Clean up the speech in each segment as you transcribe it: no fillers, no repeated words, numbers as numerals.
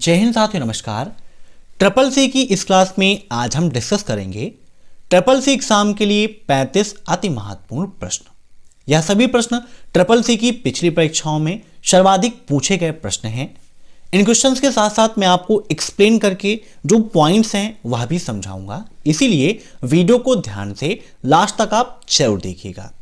जय हिंद साथियों, नमस्कार। ट्रिपल सी की इस क्लास में आज हम डिस्कस करेंगे ट्रिपल सी एग्जाम के लिए 35 अति महत्वपूर्ण प्रश्न। यह सभी प्रश्न ट्रिपल सी की पिछली परीक्षाओं में सर्वाधिक पूछे गए प्रश्न हैं। इन क्वेश्चंस के साथ साथ मैं आपको एक्सप्लेन करके जो पॉइंट्स हैं वह भी समझाऊंगा, इसीलिए वीडियो को ध्यान से लास्ट तक आप जरूर देखिएगा।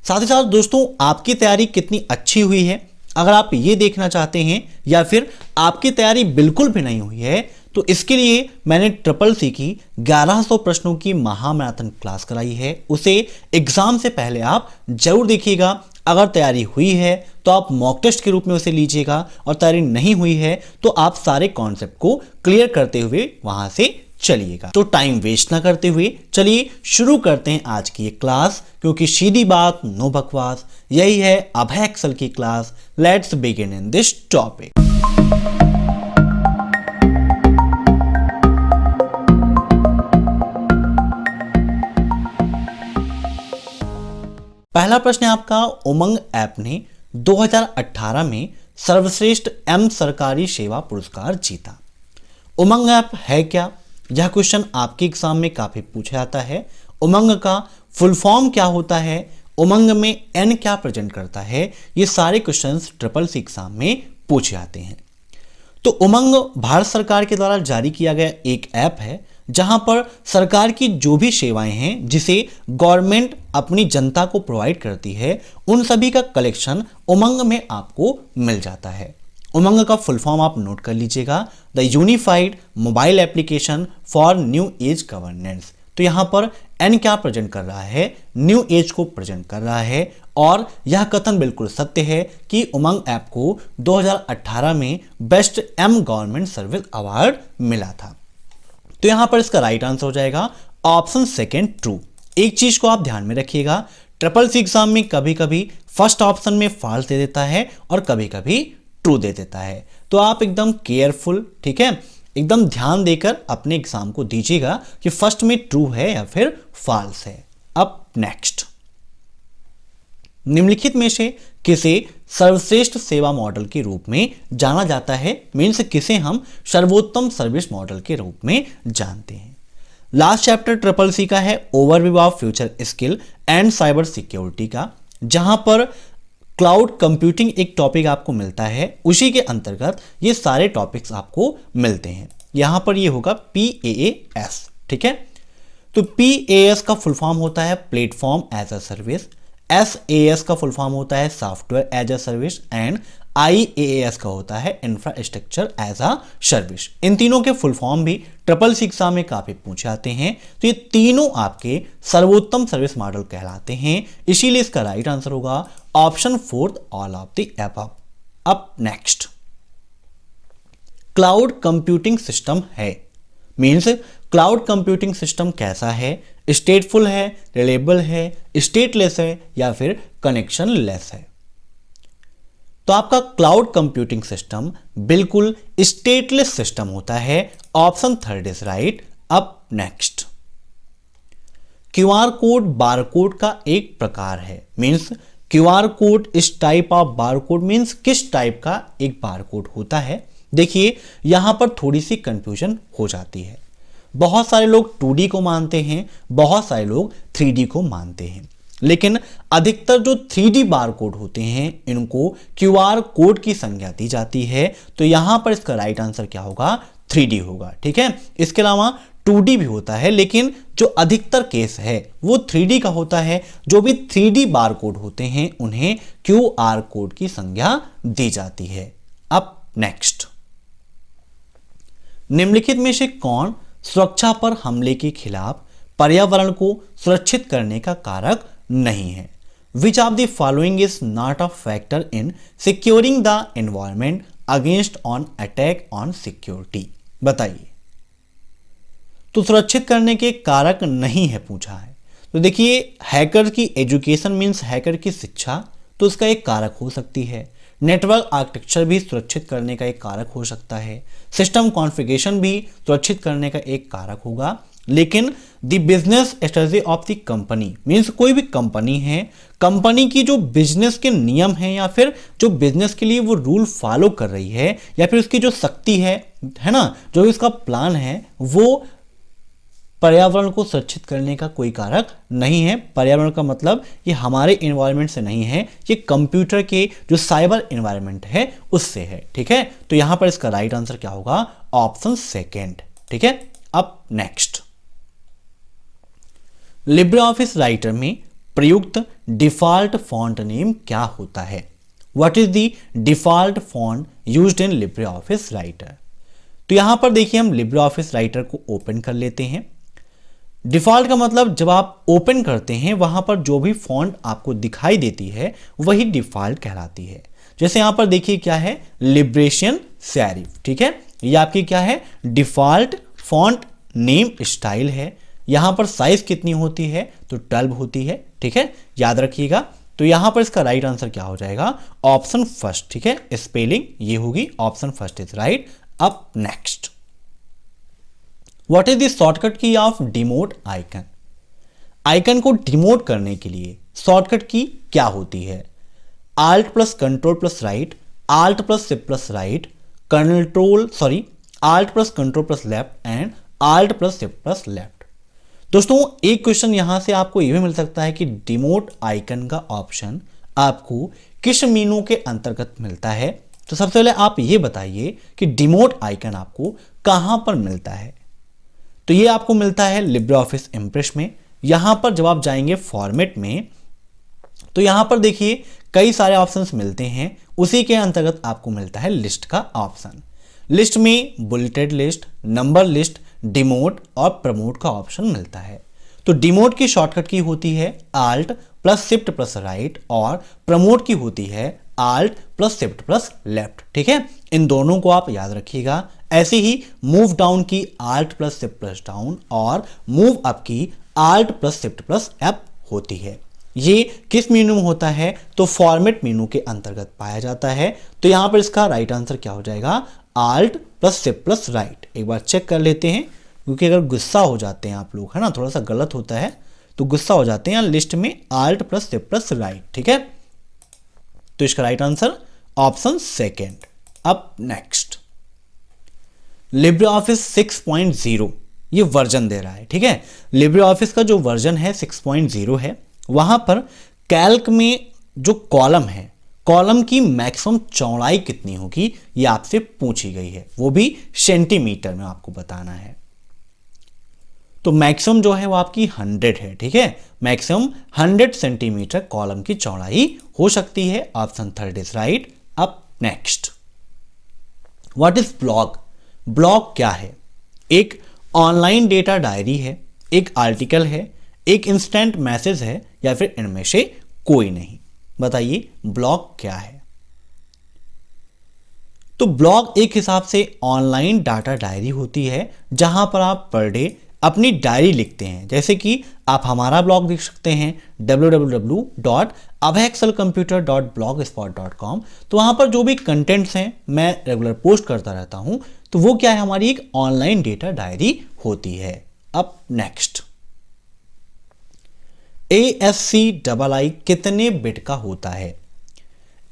साथ ही साथ दोस्तों, आपकी तैयारी कितनी अच्छी हुई है, अगर आप ये देखना चाहते हैं या फिर आपकी तैयारी बिल्कुल भी नहीं हुई है तो इसके लिए मैंने ट्रिपल सी की 1100 प्रश्नों की महामैराथन क्लास कराई है। उसे एग्जाम से पहले आप जरूर देखिएगा। अगर तैयारी हुई है तो आप मॉक टेस्ट के रूप में उसे लीजिएगा, और तैयारी नहीं हुई है तो आप सारे कॉन्सेप्ट को क्लियर करते हुए वहां से चलिएगा। तो टाइम वेस्ट ना करते हुए चलिए शुरू करते हैं आज की ये क्लास, क्योंकि सीधी बात नो बकवास, यही है अभय एक्सेल की class. Let's begin in this topic. पहला प्रश्न है आपका, उमंग ऐप ने 2018 में सर्वश्रेष्ठ एम सरकारी सेवा पुरस्कार जीता। उमंग ऐप है क्या? यह क्वेश्चन आपके एग्जाम में काफी पूछा जाता है। उमंग का फुल फॉर्म क्या होता है, उमंग में एन क्या प्रेजेंट करता है, ये सारे क्वेश्चंस ट्रिपल सी एग्जाम में पूछे जाते हैं। तो उमंग भारत सरकार के द्वारा जारी किया गया एक ऐप है जहां पर सरकार की जो भी सेवाएं हैं जिसे गवर्नमेंट अपनी जनता को प्रोवाइड करती है, उन सभी का कलेक्शन उमंग में आपको मिल जाता है। उमंग का फुल फॉर्म आप नोट कर लीजिएगा, the unified mobile application for new age governance. तो यहां पर एन क्या प्रेजेंट कर रहा है, न्यू एज को प्रेजेंट कर रहा है। और यह कथन बिल्कुल सत्य है कि उमंग ऐप को 2018 में best M government service award मिला था। तो यहां पर इसका राइट आंसर हो जाएगा ऑप्शन सेकेंड, ट्रू। एक चीज को आप ध्यान में रखिएगा, ट्रिपल सी एग्जाम में कभी कभी फर्स्ट ऑप्शन में फॉल्स दे देता है और कभी कभी ट्रू दे देता है। तो आप एकदम केयरफुल, ठीक है, एकदम ध्यान देकर अपने एग्जाम को दीजिएगा कि फर्स्ट में ट्रू है या फिर फॉल्स है। अब नेक्स्ट, निम्नलिखित में से किसे सर्वश्रेष्ठ सेवा मॉडल के रूप में जाना जाता है, मीन्स किसे हम सर्वोत्तम सर्विस मॉडल के रूप में जानते हैं। लास्ट चैप्टर ट्रिपल सी का है overview of future skill and cyber security का, जहां पर क्लाउड कंप्यूटिंग एक टॉपिक आपको मिलता है, उसी के अंतर्गत ये सारे टॉपिक्स आपको मिलते हैं। यहां पर ये होगा PaaS, ठीक है। तो PaaS का फुल फॉर्म होता है platform as a service, SaaS का फुल फॉर्म होता है software as a service, and IaaS का होता है इंफ्रास्ट्रक्चर एज अ सर्विस। इन तीनों के फुल फॉर्म भी ट्रिपल सी एग्जाम में काफी पूछे जाते हैं। तो ये तीनों आपके सर्वोत्तम सर्विस मॉडल कहलाते हैं, इसीलिए इसका राइट आंसर होगा option fourth, all of the above. अब नेक्स्ट, क्लाउड कंप्यूटिंग सिस्टम है, मीन्स क्लाउड कंप्यूटिंग सिस्टम कैसा है, स्टेटफुल है, रिलेबल है, स्टेटलेस है या फिर कनेक्शन लेस है। तो आपका क्लाउड कंप्यूटिंग सिस्टम बिल्कुल स्टेटलेस सिस्टम होता है, ऑप्शन थर्ड इज राइट। अब नेक्स्ट, QR कोड बारकोड का एक प्रकार है, मीन्स QR कोड इस टाइप ऑफ बारकोड, मीन्स किस टाइप का एक बारकोड होता है। देखिए यहां पर थोड़ी सी कंफ्यूजन हो जाती है। बहुत सारे लोग 2D को मानते हैं, बहुत सारे लोग 3D को मानते हैं, लेकिन अधिकतर जो 3D बारकोड होते हैं इनको QR कोड की संज्ञा दी जाती है। तो यहां पर इसका राइट आंसर क्या होगा, 3D होगा, ठीक है। इसके अलावा 2D भी होता है, लेकिन जो अधिकतर केस है वो 3D का होता है। जो भी 3D बारकोड होते हैं उन्हें QR कोड की संज्ञा दी जाती है। अब नेक्स्ट, निम्नलिखित में से कौन सुरक्षा पर हमले के खिलाफ पर्यावरण को सुरक्षित करने का कारक नहीं है? Which of the following is not a factor in securing the environment against on attack on security? बताइए। तो सुरक्षित करने के कारक नहीं है पूछा है। तो देखिए, हैकर की एजुकेशन मीन्स हैकर की शिक्षा, तो उसका एक कारक हो सकती है। नेटवर्क आर्किटेक्चर भी सुरक्षित करने का एक कारक हो सकता है। सिस्टम कॉन्फ़िगरेशन भी सुरक्षित करने का एक कारक होगा। लेकिन the business strategy of the company means कोई भी कंपनी है, कंपनी की जो बिजनेस के नियम हैं या फिर जो बिजनेस के लिए वो रूल फॉलो कर रही है या फिर उसकी जो शक्ति है ना, जो इसका प्लान है वो पर्यावरण को सुरक्षित करने का कोई कारक नहीं है। पर्यावरण का मतलब ये हमारे एनवायरनमेंट से नहीं है, ये कंप्यूटर के जो साइबर एनवायरनमेंट है उससे है। ठीक है, तो यहां पर इसका राइट आंसर क्या होगा? Option second. ठीक है, अब नेक्स्ट, लिब्रे ऑफिस राइटर में प्रयुक्त डिफॉल्ट फॉन्ट नेम क्या होता है? What is the default font used in Libre office writer? तो यहां पर देखिए हम लिब्रे ऑफिस राइटर को ओपन कर लेते हैं। डिफॉल्ट का मतलब जब आप ओपन करते हैं वहां पर जो भी फॉन्ट आपको दिखाई देती है वही डिफॉल्ट कहलाती है। जैसे यहां पर देखिए क्या है, लिब्रेशन सेरिफ। ठीक है, ये आपकी क्या है? डिफॉल्ट फॉन्ट नेम स्टाइल है। यहां पर साइज कितनी होती है? तो 12 होती है। ठीक है, याद रखिएगा। तो यहां पर इसका राइट आंसर क्या हो जाएगा? Option first. ठीक है, स्पेलिंग ये होगी, ऑप्शन फर्स्ट इज राइट। अब next, what is the shortcut की ऑफ डिमोट आइकन? आइकन को डिमोट करने के लिए शॉर्टकट की क्या होती है? Alt plus control plus right, alt plus shift plus right, alt plus control plus left and alt plus shift plus left. दोस्तों एक क्वेश्चन यहां से आपको यह भी मिल सकता है कि डिमोट आइकन का ऑप्शन आपको किस मेनू के अंतर्गत मिलता है? तो सबसे पहले आप ये बताइए कि डिमोट आइकन आपको कहां पर मिलता है? तो ये आपको मिलता है लिब्रे ऑफिस इम्प्रेस में। यहां पर जब आप जाएंगे फॉर्मेट में तो यहां पर देखिए कई सारे ऑप्शंस मिलते हैं, उसी के अंतर्गत आपको मिलता है लिस्ट का ऑप्शन। लिस्ट में bulleted list, number list, demote और प्रमोट का ऑप्शन मिलता है। तो डिमोट की शॉर्टकट की होती है alt plus shift plus right और प्रमोट की होती है alt plus shift plus left. ठीक है, इन दोनों को आप याद रखिएगा। ऐसे ही मूव डाउन की alt plus shift plus down और मूव अप की alt plus shift plus up होती है। ये किस मेनू में होता है? तो फॉर्मेट मेनू के अंतर्गत पाया जाता है। तो यहां पर इसका राइट आंसर क्या हो जाएगा? Alt plus shift plus right. एक बार चेक कर लेते हैं, क्योंकि अगर गुस्सा हो जाते हैं आप लोग, है ना, थोड़ा सा गलत होता है तो गुस्सा हो जाते हैं, लिस्ट में alt plus shift plus right. ठीक है, तो इसका राइट आंसर ऑप्शन सेकेंड। अब नेक्स्ट, लिब्रे ऑफिस 6.0 ये वर्जन दे रहा है। ठीक है, लिब्रे ऑफिस का जो वर्जन है 6.0 है, वहां पर कैल्क में जो कॉलम है, कॉलम की मैक्सिमम चौड़ाई कितनी होगी ये आपसे पूछी गई है, वो भी सेंटीमीटर में आपको बताना है। तो मैक्सिमम जो है वो आपकी 100 है। ठीक है, मैक्सिमम 100 सेंटीमीटर कॉलम की चौड़ाई हो सकती है। Option third is right. अब next, what is blog? Blog क्या है? एक ऑनलाइन डेटा डायरी है, एक आर्टिकल है, एक इंस्टेंट मैसेज है या फिर इनमें से कोई नहीं? बताइए ब्लॉग क्या है? तो ब्लॉग एक हिसाब से ऑनलाइन डाटा डायरी होती है जहां पर आप पर डे अपनी डायरी लिखते हैं। जैसे कि आप हमारा ब्लॉग लिख सकते हैं www.abhaexcelcomputer.blogspot.com। तो वहां पर जो भी कंटेंट्स हैं मैं रेगुलर पोस्ट करता रहता हूं, तो वो क्या है? हमारी एक ऑनलाइन डेटा डायरी होती है। अब नेक्स्ट, ASCII कितने बिट का होता है?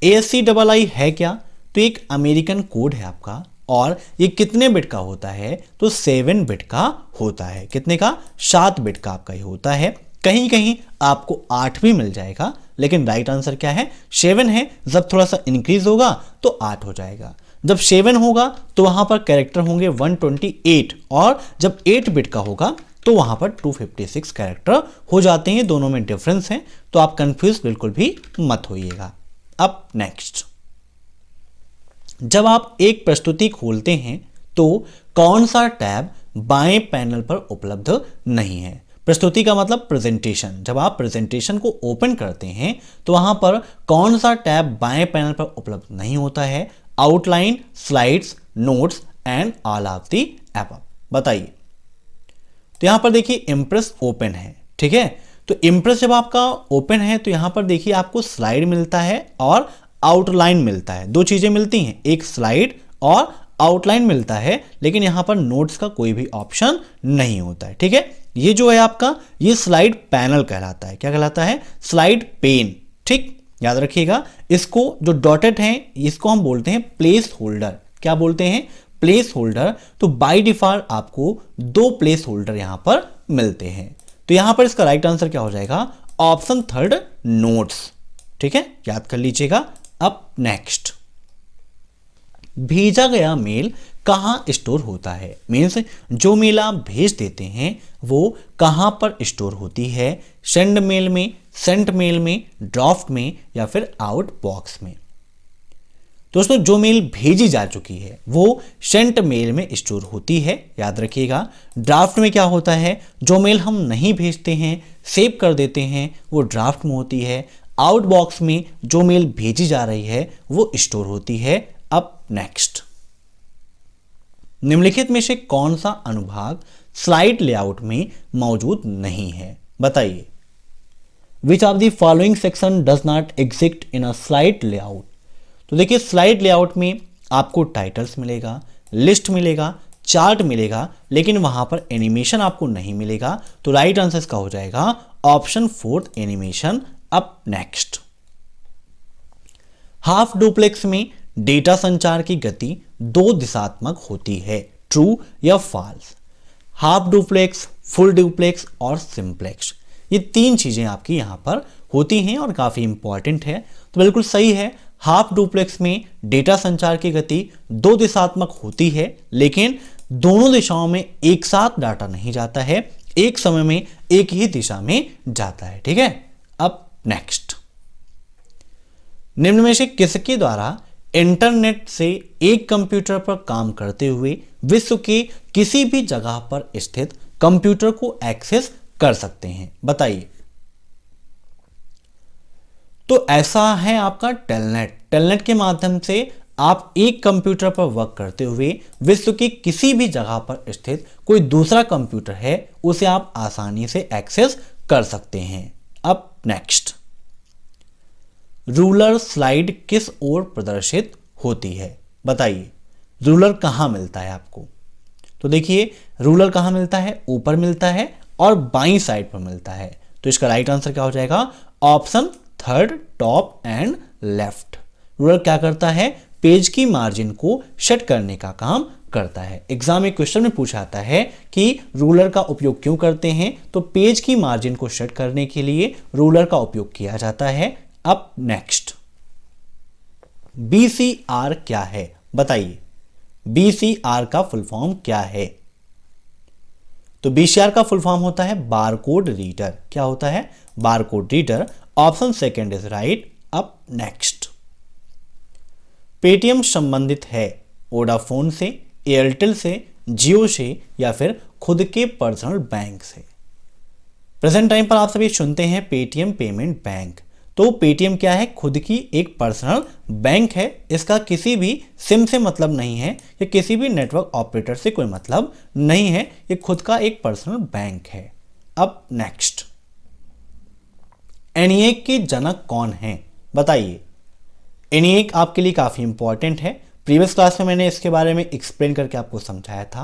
ASCII है क्या? तो एक अमेरिकन कोड है आपका, और ये कितने बिट का होता है? तो 7 बिट का होता है। कितने का? 7 बिट का आपका ये होता है। कहीं कहीं आपको 8 भी मिल जाएगा, लेकिन राइट आंसर क्या है? 7 है। जब थोड़ा सा इंक्रीज होगा तो 8 हो जाएगा। जब 7 होगा तो वहां पर कैरेक्टर होंगे 128, और जब 8 बिट का होगा तो वहां पर 256 कैरेक्टर हो जाते हैं। दोनों में डिफरेंस है, तो आप कंफ्यूज बिल्कुल भी मत होइएगा। अब नेक्स्ट, जब आप एक प्रस्तुति खोलते हैं तो कौन सा टैब बाएं पैनल पर उपलब्ध नहीं है? प्रस्तुति का मतलब प्रेजेंटेशन। जब आप प्रेजेंटेशन को ओपन करते हैं तो वहां पर कौन सा टैब बाएं पैनल पर उपलब्ध नहीं होता है? Outline, slides, notes and all of the above. बताइए। तो यहां पर देखिए इम्प्रेस ओपन है। ठीक है, तो इम्प्रेस जब आपका ओपन है तो यहां पर देखिए आपको स्लाइड मिलता है और आउटलाइन मिलता है। दो चीजें मिलती हैं, एक स्लाइड और आउटलाइन मिलता है, लेकिन यहाँ पर नोट्स का कोई भी ऑप्शन नहीं होता है। ठीक है, ये जो है आपका ये स्लाइड पैनल कहलाता है। क्या कहलाता है? Slide pen. ठीक, याद रखिएगा। इसको जो डॉटेड है इसको हम बोलते हैं प्लेस होल्डर। क्या बोलते हैं? Place holder. तो बाय डिफॉल्ट आपको 2 प्लेस होल्डर यहां पर मिलते हैं। तो यहां पर इसका राइट आंसर क्या हो जाएगा? Option third, notes. ठीक है, याद कर लीजिएगा। अब नेक्स्ट, भेजा गया मेल कहां स्टोर होता है? मीन्स जो मेल आप भेज देते हैं वो कहां पर स्टोर होती है? सेंड मेल में, सेंट मेल में, ड्राफ्ट में या फिर आउट बॉक्स में? दोस्तों, जो मेल भेजी जा चुकी है वो सेंट मेल में स्टोर होती है, याद रखिएगा। ड्राफ्ट में क्या होता है? जो मेल हम नहीं भेजते हैं, सेव कर देते हैं, वो ड्राफ्ट में होती है। आउट बॉक्स में जो मेल भेजी जा रही है वो स्टोर होती है। अब नेक्स्ट, निम्नलिखित में से कौन सा अनुभाग स्लाइड लेआउट में मौजूद नहीं है? बताइए। Which of the following section does not exist in a slide layout? तो देखिए, स्लाइड लेआउट में आपको टाइटल्स मिलेगा, लिस्ट मिलेगा, चार्ट मिलेगा, लेकिन वहां पर एनिमेशन आपको नहीं मिलेगा। तो राइट आंसर इसका हो जाएगा ऑप्शन फोर्थ, एनिमेशन। अब नेक्स्ट, हाफ डुप्लेक्स में डेटा संचार की गति 2 दिशात्मक होती है, ट्रू या false? Half duplex, full duplex और सिंप्लेक्स, ये 3 चीजें आपकी यहां पर होती हैं और काफी इंपॉर्टेंट है। तो बिल्कुल सही है, हाफ डुप्लेक्स में डेटा संचार की गति 2 दिशात्मक होती है, लेकिन दोनों दिशाओं में एक साथ डाटा नहीं जाता है, एक समय में एक ही दिशा में जाता है। ठीक है, अब नेक्स्ट, निम्न में से किसके द्वारा इंटरनेट से एक कंप्यूटर पर काम करते हुए विश्व के किसी भी जगह पर स्थित कंप्यूटर को एक्सेस कर सकते हैं? बताइए। तो ऐसा है आपका टेलनेट। टेलनेट के माध्यम से आप एक कंप्यूटर पर वर्क करते हुए विश्व की किसी भी जगह पर स्थित कोई दूसरा कंप्यूटर है उसे आप आसानी से एक्सेस कर सकते हैं। अब नेक्स्ट, रूलर स्लाइड किस ओर प्रदर्शित होती है? बताइए। रूलर कहां मिलता है आपको? तो देखिए, रूलर कहां मिलता है? ऊपर मिलता है और बाईं साइड पर मिलता है। तो इसका राइट आंसर क्या हो जाएगा? Option third, top and left. Ruler क्या करता है? पेज की मार्जिन को सेट करने का काम करता है। एग्जाम में क्वेश्चन में पूछा जाता है कि रूलर का उपयोग क्यों करते हैं? तो पेज की मार्जिन को सेट करने के लिए रूलर का उपयोग किया जाता है। अब नेक्स्ट, BCR क्या है? बताइए। BCR का फुल फॉर्म क्या है? तो BCR का फुल फॉर्म होता है बारकोड रीडर। क्या होता है? Barcode reader. Option second is right. अब नेक्स्ट, पेटीएम संबंधित है वोडाफोन से, एयरटेल से, जियो से या फिर खुद के पर्सनल बैंक से? प्रेजेंट टाइम पर आप सभी सुनते हैं पेटीएम पेमेंट बैंक। तो पेटीएम क्या है? खुद की एक पर्सनल बैंक है। इसका किसी भी सिम से मतलब नहीं है या किसी भी नेटवर्क ऑपरेटर से कोई मतलब नहीं है, ये खुद का एक पर्सनल बैंक है। अब नेक्स्ट, ENIAC के जनक कौन है? बताइए। ENIAC आपके लिए काफी इंपॉर्टेंट है, प्रीवियस क्लास में मैंने इसके बारे में एक्सप्लेन करके आपको समझाया था।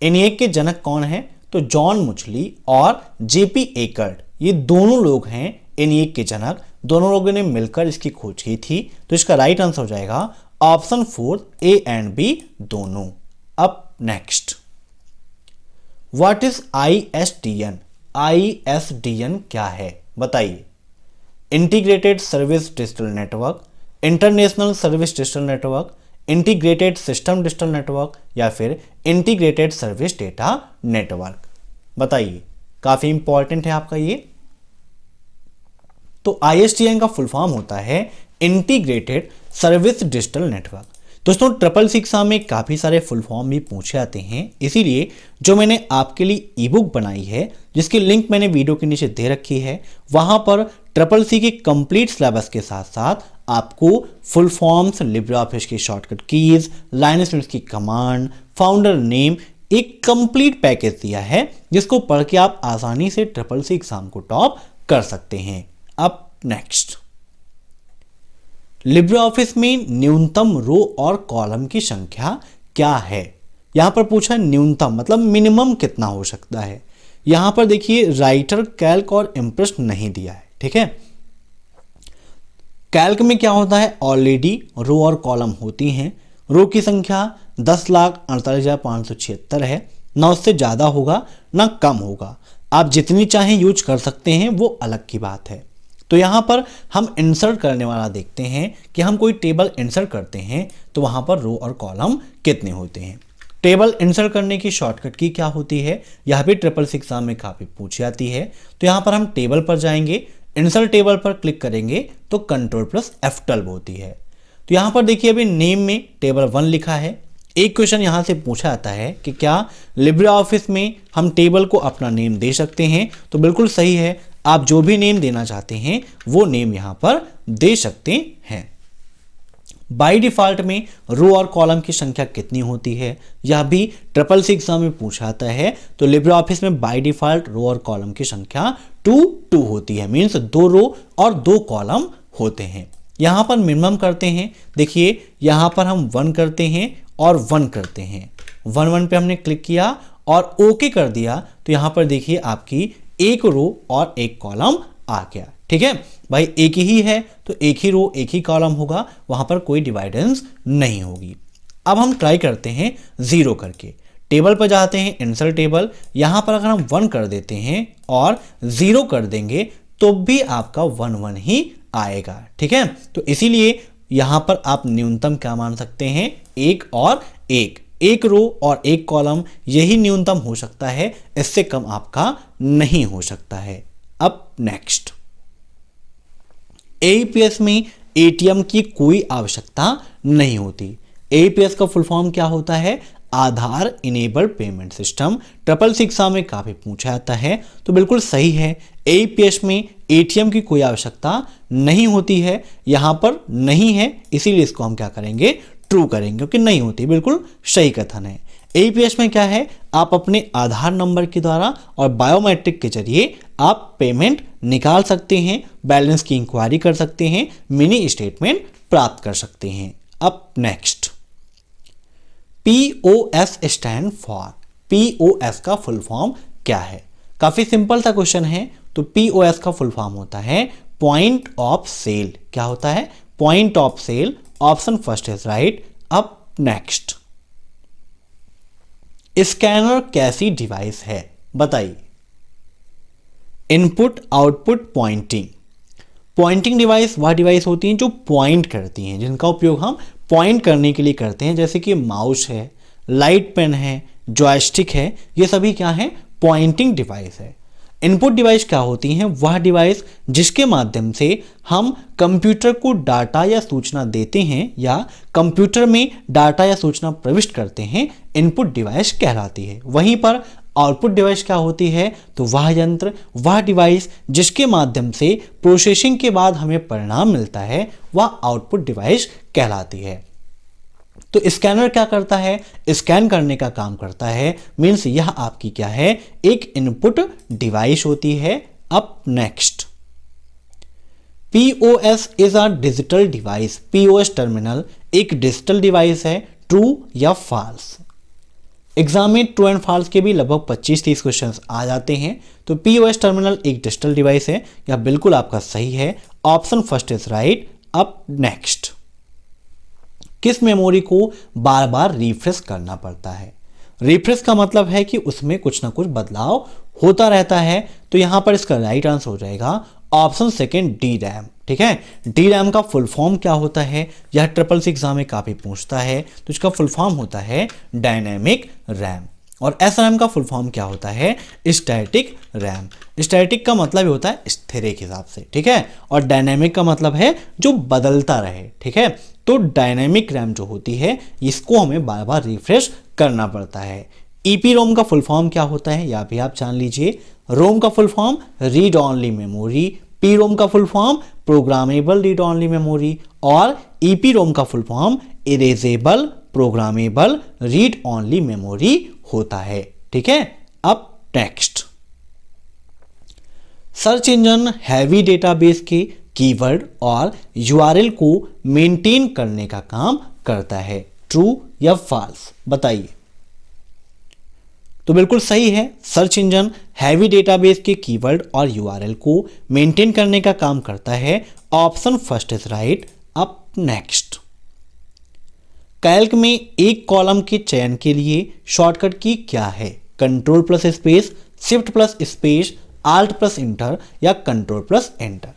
ENIAC के जनक कौन है? तो जॉन मुचली और JP एकर्ट, ये दोनों लोग हैं ENIAC के जनक। दोनों लोगों ने मिलकर इसकी खोज की थी। तो इसका राइट आंसर हो जाएगा ऑप्शन 4, A एंड B दोनों। अब next, what is ISDN? ISDN क्या है? बताइए। Integrated service digital network, international service digital network, integrated system digital network या फिर इंटीग्रेटेड सर्विस डेटा नेटवर्क? बताइए। काफी इंपॉर्टेंट है आपका ये। तो ISDN का फुल फॉर्म होता है इंटीग्रेटेड सर्विस डिजिटल नेटवर्क। दोस्तों, ट्रिपल एग्जाम में काफी सारे फुल फॉर्म भी पूछे जाते हैं, इसीलिए जो मैंने आपके लिए ईबुक बनाई है जिसकी लिंक मैंने वीडियो के नीचे दे रखी है, वहां पर ट्रिपल के कंप्लीट सिलेबस के साथ साथ आपको फुल फॉर्म्स, लिब्रे ऑफिस की शॉर्टकट कीज, लाइनस की कमांड, फाउंडर नेम, एक कंप्लीट पैकेज दिया है जिसको पढ़ के आप आसानी से ट्रिपल एग्जाम को टॉप कर सकते हैं। अब नेक्स्ट, लिब्रे ऑफिस में न्यूनतम रो और कॉलम की संख्या क्या है। यहाँ पर पूछा है न्यूनतम, मतलब मिनिमम कितना हो सकता है। यहाँ पर देखिए राइटर, कैल्क और इम्प्रेस नहीं दिया है, ठीक है। कैल्क में क्या होता है, ऑलरेडी रो और कॉलम होती हैं। रो की संख्या 10,48,576 है, ना उससे ज़्यादा होगा ना कम होगा। आप जितनी चाहें यूज कर सकते हैं, वो अलग की बात है। तो यहाँ पर हम इंसर्ट करने वाला देखते हैं कि हम कोई टेबल इंसर्ट करते हैं तो वहाँ पर रो और कॉलम कितने होते हैं। टेबल इंसर्ट करने की शॉर्टकट की क्या होती है, यह भी ट्रिपल सी एग्जाम में काफ़ी पूछी जाती है। तो यहाँ पर हम टेबल पर जाएंगे, इंसर्ट टेबल पर क्लिक करेंगे तो Ctrl+F12 होती है। तो यहाँ पर देखिए अभी नेम में टेबल 1 लिखा है। एक क्वेश्चन यहाँ से पूछा जाता है कि क्या लिब्रे ऑफिस में हम टेबल को अपना नेम दे सकते हैं। तो बिल्कुल सही है, आप जो भी नेम देना चाहते हैं वो नेम यहाँ पर दे सकते हैं। बाय डिफॉल्ट में रो और कॉलम की संख्या कितनी होती है, यह भी ट्रिपल सी एग्जाम में पूछा जाता है। तो लिब्रे ऑफिस में बाय डिफॉल्ट रो और कॉलम की संख्या 2 होती है, मीन्स 2 रो और 2 कॉलम होते हैं। यहाँ पर मिनिमम करते हैं, देखिए यहाँ पर हम 1 करते हैं और 1 करते हैं। 1 पे हमने क्लिक किया और ओके कर दिया, तो यहाँ पर देखिए आपकी एक रो और एक कॉलम आ गया, ठीक है भाई। एक ही है तो एक ही रो एक ही कॉलम होगा, वहां पर कोई डिवाइडेंस नहीं होगी। अब हम ट्राई करते हैं 0 करके। टेबल पर जाते हैं, इंसर्ट टेबल, यहां पर अगर हम 1 कर देते हैं और 0 कर देंगे तो भी आपका 1 ही आएगा, ठीक है। तो इसीलिए यहां पर आप न्यूनतम क्या मान सकते हैं, 1 और 1, एक रो और एक कॉलम, यही न्यूनतम हो सकता है, इससे कम आपका नहीं हो सकता है। अब नेक्स्ट, एईपीएस में एटीएम की कोई आवश्यकता नहीं होती। एईपीएस का फुल फॉर्म क्या होता है, Aadhaar enabled payment system. Triple C exam में काफी पूछा जाता है, तो बिल्कुल सही है, एईपीएस में एटीएम की कोई आवश्यकता नहीं होती है। यहां पर नहीं है, इसीलिए इसको हम क्या करेंगे, ट्रू करेंगे, क्योंकि नहीं होती, बिल्कुल सही कथन है। एईपीएस में क्या है, आप अपने आधार नंबर के द्वारा और बायोमेट्रिक के जरिए आप पेमेंट निकाल सकते हैं, बैलेंस की इंक्वायरी कर सकते हैं, मिनी स्टेटमेंट प्राप्त कर सकते हैं। अब next, POS stand for, POS का फुल फॉर्म क्या है। काफी सिंपल सा क्वेश्चन है। तो पीओएस का फुल फॉर्म होता है पॉइंट ऑफ सेल। क्या होता है, point of sale. Option first is right. अब नेक्स्ट, स्कैनर कैसी डिवाइस है, बताइए। Input, output, pointing. Pointing device वह डिवाइस होती हैं जो पॉइंट करती हैं, जिनका उपयोग हम पॉइंट करने के लिए करते हैं, जैसे कि माउस है, लाइट पेन है, जॉयस्टिक है, ये सभी क्या है, पॉइंटिंग डिवाइस है। इनपुट डिवाइस क्या होती हैं, वह डिवाइस जिसके माध्यम से हम कंप्यूटर को डाटा या सूचना देते हैं या कंप्यूटर में डाटा या सूचना प्रविष्ट करते हैं, इनपुट डिवाइस कहलाती है। वहीं पर आउटपुट डिवाइस क्या होती है, तो वह यंत्र, वह डिवाइस जिसके माध्यम से प्रोसेसिंग के बाद हमें परिणाम मिलता है, वह आउटपुट डिवाइस कहलाती है। तो स्कैनर क्या करता है, स्कैन करने का काम करता है, मीन्स यह आपकी क्या है, एक इनपुट डिवाइस होती है। अब next, POS is a digital device. POS terminal एक डिजिटल डिवाइस है, ट्रू या फॉल्स। एग्जाम में ट्रू एंड फॉल्स के भी लगभग 25-30 क्वेश्चंस आ जाते हैं। तो पीओएस टर्मिनल एक डिजिटल डिवाइस है, यह बिल्कुल आपका सही है, ऑप्शन फर्स्ट इज राइट। अब नेक्स्ट, किस मेमोरी को बार बार रिफ्रेश करना पड़ता है। रिफ्रेश का मतलब है कि उसमें कुछ ना कुछ बदलाव होता रहता है। तो यहां पर इसका राइट आंसर हो जाएगा ऑप्शन सेकेंड, डी रैम, ठीक है। डी रैम का फुल फॉर्म क्या होता है, यह ट्रिपल सी एग्जाम में काफी पूछता है। तो इसका फुल फॉर्म होता है डायनेमिक रैम। और एस रैम का फुल फॉर्म क्या होता है, स्टैटिक रैम। स्टैटिक का मतलब ही होता है स्थिर के हिसाब से, ठीक है। और डायनेमिक का मतलब है जो बदलता रहे, ठीक है। तो डायनेमिक रैम जो होती है, इसको हमें बार बार रिफ्रेश करना पड़ता है। ईपी रोम का फुल फॉर्म क्या होता है, या भी आप जान लीजिए। रोम का full form read only memory, P ROM का full form programmable read only memory, और ईपी रोम का full form erasable programmable read only memory होता है, ठीक है। अब next, search engine heavy database के कीवर्ड और यूआरएल को मेंटेन करने का काम करता है। ट्रू या फॉल्स, बताइए। तो बिल्कुल सही है। सर्च इंजन हैवी डेटाबेस के कीवर्ड और यूआरएल को मेंटेन करने का काम करता है। Option first is right. Up next. Calc में एक कॉलम के चयन के लिए शॉर्टकट की क्या है? Control plus space, shift plus space, alt plus inter या कंट्रोल प्लस एंटर।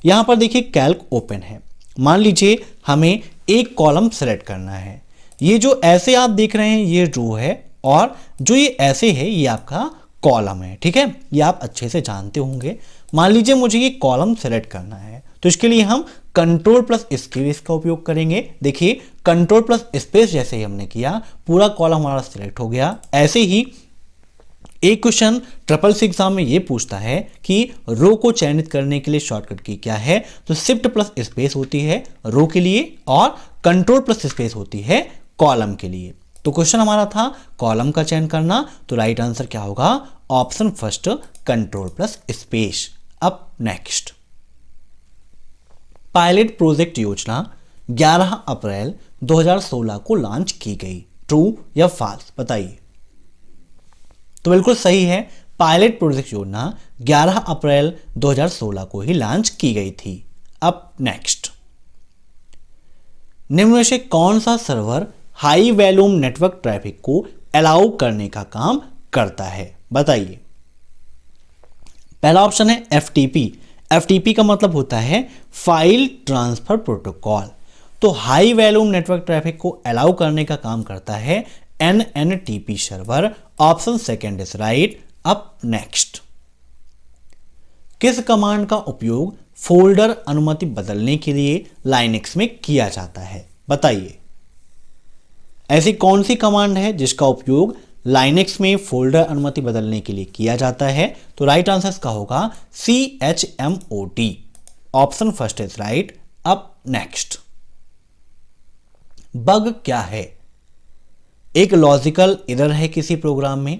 यहां पर देखिए कैल्क ओपन है। मान लीजिए हमें एक कॉलम सेलेक्ट करना है। ये जो ऐसे आप देख रहे हैं ये रो है और जो ये ऐसे है ये आपका कॉलम है, ठीक है। ये आप अच्छे से जानते होंगे। मान लीजिए मुझे ये कॉलम सेलेक्ट करना है तो इसके लिए हम कंट्रोल प्लस स्पेस का उपयोग करेंगे। देखिए कंट्रोल प्लस स्पेस जैसे ही हमने किया पूरा कॉलम हमारा सिलेक्ट हो गया। ऐसे ही एक क्वेश्चन SSS एग्जाम में ये पूछता है कि रो को चयनित करने के लिए शॉर्टकट की क्या है? तो शिफ्ट प्लस स्पेस होती है रो के लिए और कंट्रोल प्लस स्पेस होती है कॉलम के लिए। तो क्वेश्चन हमारा था कॉलम का चयन करना, तो राइट आंसर क्या होगा? Option first control plus space. अब नेक्स्ट। पायलट प्रोजेक्ट योजना 11 अप्रैल 2016 को लॉन्च की गई। ट्रू या फॉल्स, बताइए। तो बिल्कुल सही है। पायलट प्रोजेक्ट योजना 11 अप्रैल 2016 को ही लॉन्च की गई थी। अब नेक्स्ट। निम्न में से कौन सा server high volume network traffic को अलाउ करने का काम करता है? बताइए। पहला ऑप्शन है FTP। FTP का मतलब होता है फाइल ट्रांसफर प्रोटोकॉल। तो हाई वॉल्यूम नेटवर्क ट्रैफिक को अलाउ करने का काम करता है NNTP server. Option second is right. अब नेक्स्ट। किस कमांड का उपयोग फोल्डर अनुमति बदलने के लिए लाइनक्स में किया जाता है? बताइए। ऐसी कौन सी कमांड है जिसका उपयोग लाइनक्स में फोल्डर अनुमति बदलने के लिए किया जाता है? तो राइट आंसर इसका होगा chmod। Option first is right. अब नेक्स्ट। बग क्या है? एक लॉजिकल एरर है किसी प्रोग्राम में,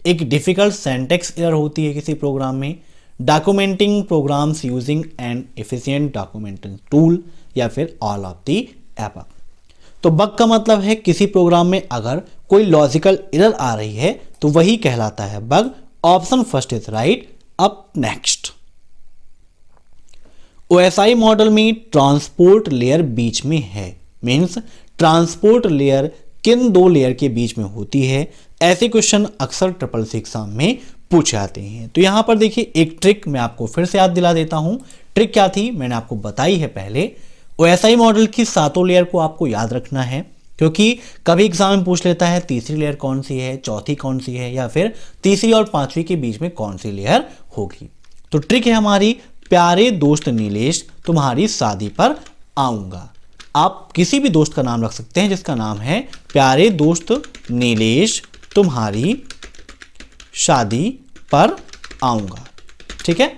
एक डिफिकल्ट सिंटैक्स एरर होती है किसी प्रोग्राम में, documenting programs using an efficient documenting tool, या फिर ऑल ऑफ द एबव। तो बग का मतलब है किसी प्रोग्राम में अगर कोई लॉजिकल एरर आ रही है तो वही कहलाता है bug. Option first is right. अब नेक्स्ट। OSI मॉडल में ट्रांसपोर्ट लेयर बीच में है, मीन्स ट्रांसपोर्ट लेयर किन दो लेयर के बीच में होती है? ऐसे क्वेश्चन अक्सर SSS एग्जाम में पूछे जाते हैं। तो यहां पर देखिए एक ट्रिक मैं आपको फिर से याद दिला देता हूं। ट्रिक क्या थी मैंने आपको बताई है पहले। OSI मॉडल की सातों लेयर को आपको याद रखना है, क्योंकि कभी एग्जाम में पूछ लेता है तीसरी लेयर कौन सी है, चौथी कौन सी है, या फिर तीसरी और पांचवी के बीच में कौन सी लेयर होगी। तो ट्रिक है हमारी, प्यारे दोस्त नीलेश तुम्हारी शादी पर आऊंगा। आप किसी भी दोस्त का नाम रख सकते हैं जिसका नाम है प्यारे दोस्त नीलेश तुम्हारी शादी पर आऊंगा, ठीक है।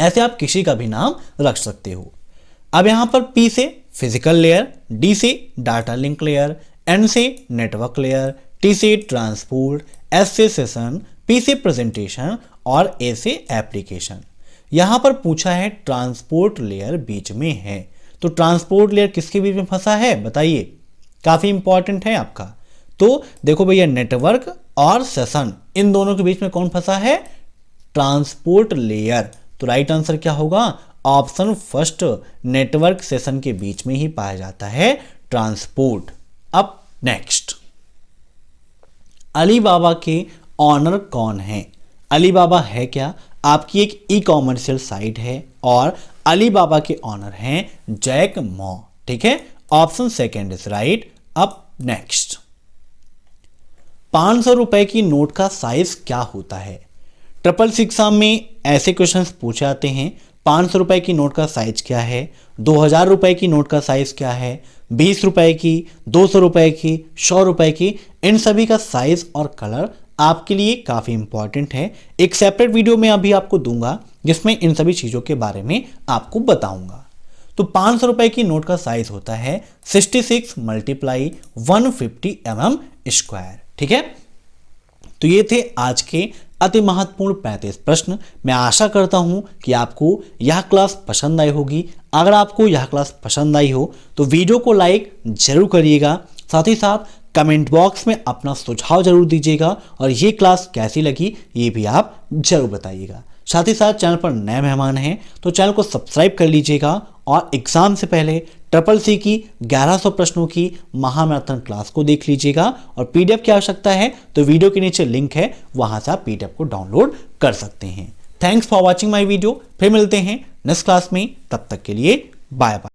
ऐसे आप किसी का भी नाम रख सकते हो। अब यहां पर P से फिजिकल लेयर, D से डाटा लिंक लेयर, N से नेटवर्क लेयर, T से ट्रांसपोर्ट, S से सेशन, P से प्रेजेंटेशन और A से एप्लीकेशन। यहां पर पूछा है ट्रांसपोर्ट लेयर बीच में है, तो ट्रांसपोर्ट लेयर किसके बीच में फंसा है बताइए, काफी इंपॉर्टेंट है आपका। तो देखो भैया नेटवर्क और सेशन इन दोनों के बीच में कौन फंसा है? Transport layer. तो राइट आंसर क्या होगा? ऑप्शन फर्स्ट, नेटवर्क सेशन के बीच में ही पाया जाता है ट्रांसपोर्ट। अब नेक्स्ट। अलीबाबा के ऑनर कौन है? अलीबाबा है क्या? आपकी एक ई-कॉमर्शियल साइट है और अलीबाबा के ऑनर हैं जैक मॉ, ठीक है। Option second is right. अब नेक्स्ट। 500 रुपए की नोट का साइज क्या होता है? SSS एग्जाम में ऐसे क्वेश्चंस पूछे जाते हैं। 500 रुपए की नोट का साइज क्या है, 2000 रुपए की नोट का साइज क्या है, 20 रुपए की, 200 रुपए की, 100 रुपए की, इन सभी का साइज और कलर आपके लिए काफी इंपॉर्टेंट है। एक सेपरेट वीडियो में अभी आपको दूंगा जिसमें इन सभी चीजों के बारे में आपको बताऊंगा। तो 500 रुपए की नोट का साइज होता है 66 × 150 mm स्क्वायर, ठीक है। तो ये थे आज के अति महत्वपूर्ण 35 प्रश्न। मैं आशा करता हूं कि आपको यह क्लास पसंद आई होगी। अगर आपको यह क्लास पसंद आई हो तो वीडियो को लाइक जरूर करिएगा, साथ ही साथ कमेंट बॉक्स में अपना सुझाव जरूर दीजिएगा और ये क्लास कैसी लगी ये भी आप जरूर बताइएगा। साथ ही साथ चैनल पर नए मेहमान हैं तो चैनल को सब्सक्राइब कर लीजिएगा और एग्जाम से पहले CCC की 1100 प्रश्नों की महामैराथन क्लास को देख लीजिएगा। और पीडीएफ की आवश्यकता है तो वीडियो के नीचे लिंक है, वहां से आप पीडीएफ को डाउनलोड कर सकते हैं। Thanks for watching my video. फिर मिलते हैं नेक्स्ट क्लास में, तब तक के लिए बाय बाय।